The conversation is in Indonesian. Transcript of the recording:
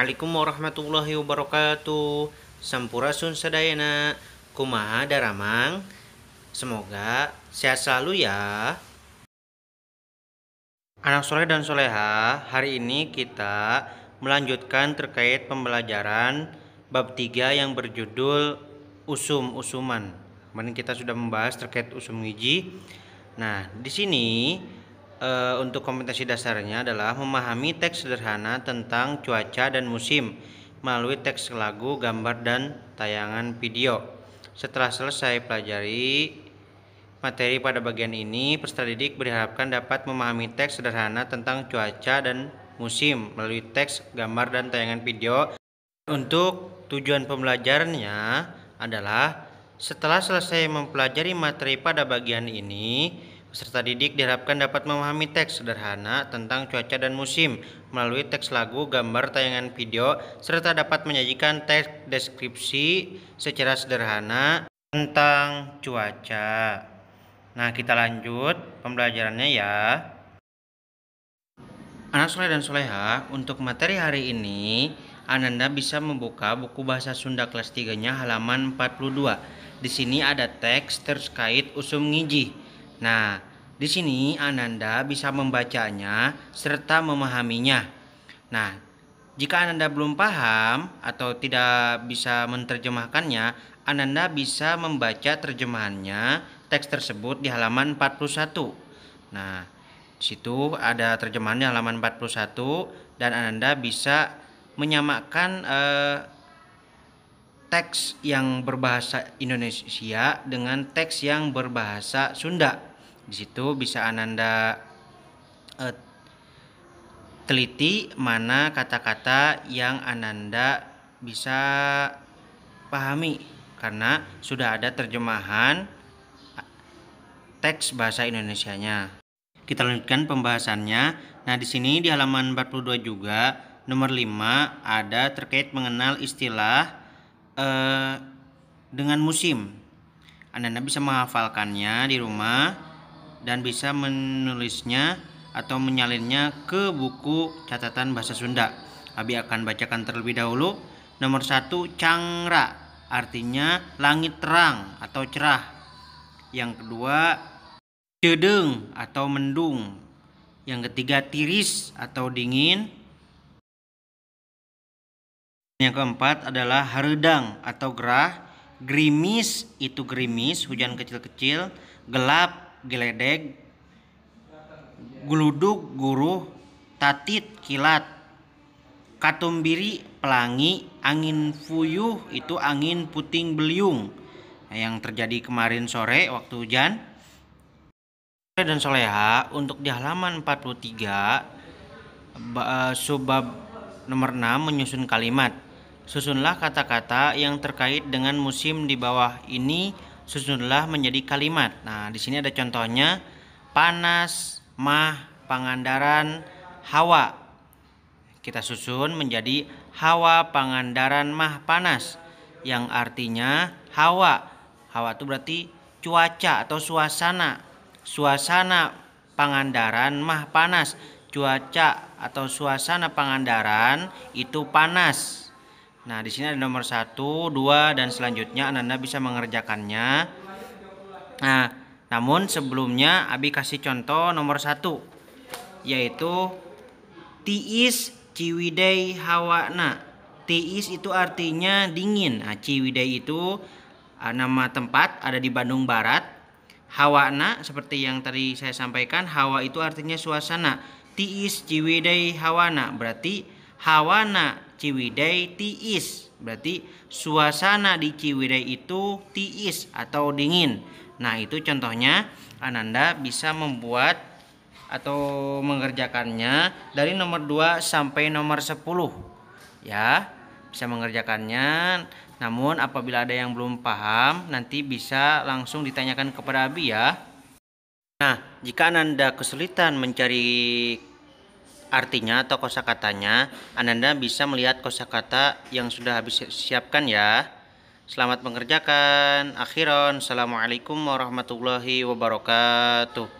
Assalamualaikum warahmatullahi wabarakatuh. Sampurasun sadayana. Kumaha daramang. Semoga sehat selalu ya. Anak soleh dan soleha, hari ini kita melanjutkan terkait pembelajaran bab 3 yang berjudul usum-usuman. Kemarin kita sudah membahas terkait usum ngiji. Nah, di sini untuk kompetensi dasarnya adalah memahami teks sederhana tentang cuaca dan musim melalui teks lagu, gambar, dan tayangan video. Setelah selesai pelajari materi pada bagian ini, peserta didik diharapkan dapat memahami teks sederhana tentang cuaca dan musim melalui teks, gambar, dan tayangan video. Untuk tujuan pembelajarannya adalah setelah selesai mempelajari materi pada bagian ini, peserta didik diharapkan dapat memahami teks sederhana tentang cuaca dan musim melalui teks lagu, gambar, tayangan video, serta dapat menyajikan teks deskripsi secara sederhana tentang cuaca. Nah, kita lanjut pembelajarannya ya. Anak soleh dan soleha, untuk materi hari ini, Ananda bisa membuka buku bahasa Sunda kelas 3-nya halaman 42. Di sini ada teks terkait usum ngiji. Nah, di sini Ananda bisa membacanya serta memahaminya. Nah, jika Ananda belum paham atau tidak bisa menerjemahkannya, Ananda bisa membaca terjemahannya teks tersebut di halaman 41. Nah, di situ ada terjemahan di halaman 41 dan Ananda bisa menyamakan teks yang berbahasa Indonesia dengan teks yang berbahasa Sunda. Di situ bisa Ananda teliti mana kata-kata yang Ananda bisa pahami karena sudah ada terjemahan teks bahasa Indonesianya. Kita lanjutkan pembahasannya. Nah, di sini di halaman 42 juga nomor 5 ada terkait mengenal istilah dengan musim. Anda bisa menghafalkannya di rumah dan bisa menulisnya atau menyalinnya ke buku catatan bahasa Sunda. Abi akan bacakan terlebih dahulu. Nomor 1, cangra, artinya langit terang atau cerah. Yang kedua, cedeng atau mendung. Yang ketiga, tiris atau dingin. Yang keempat adalah haredang atau gerah. Gerimis itu gerimis, hujan kecil-kecil. Gelap, geledeg. Guludug, guruh. Tatit, kilat. Katumbiri, pelangi. Angin fuyuh itu angin puting beliung. Nah, yang terjadi kemarin sore waktu hujan. Dan soleha, untuk di halaman 43 subbab nomor 6 menyusun kalimat. Susunlah kata-kata yang terkait dengan musim di bawah ini, susunlah menjadi kalimat. Nah, di sini ada contohnya: panas, mah, Pangandaran, hawa. Kita susun menjadi hawa Pangandaran mah panas, yang artinya hawa. Hawa itu berarti cuaca atau suasana. Suasana Pangandaran mah panas. Cuaca atau suasana Pangandaran itu panas. Nah, di sini ada nomor 1, 2, dan selanjutnya Anda bisa mengerjakannya. Nah, namun sebelumnya Abi kasih contoh nomor 1, yaitu tiis ciwidey hawana. Tiis itu artinya dingin. Nah, Ciwidey itu nama tempat ada di Bandung Barat. Hawana seperti yang tadi saya sampaikan, hawa itu artinya suasana. Tiis Ciwidey hawana berarti hawana Ciwidey tiis, berarti suasana di Ciwidey itu tiis atau dingin. Nah, itu contohnya. Ananda bisa membuat atau mengerjakannya dari nomor 2 sampai nomor 10 ya, bisa mengerjakannya. Namun apabila ada yang belum paham, nanti bisa langsung ditanyakan kepada Abi ya. Nah, jika Ananda kesulitan mencari artinya atau kosakatanya, Ananda bisa melihat kosakata yang sudah habis siapkan ya. Selamat mengerjakan. Akhiron, assalamualaikum warahmatullahi wabarakatuh.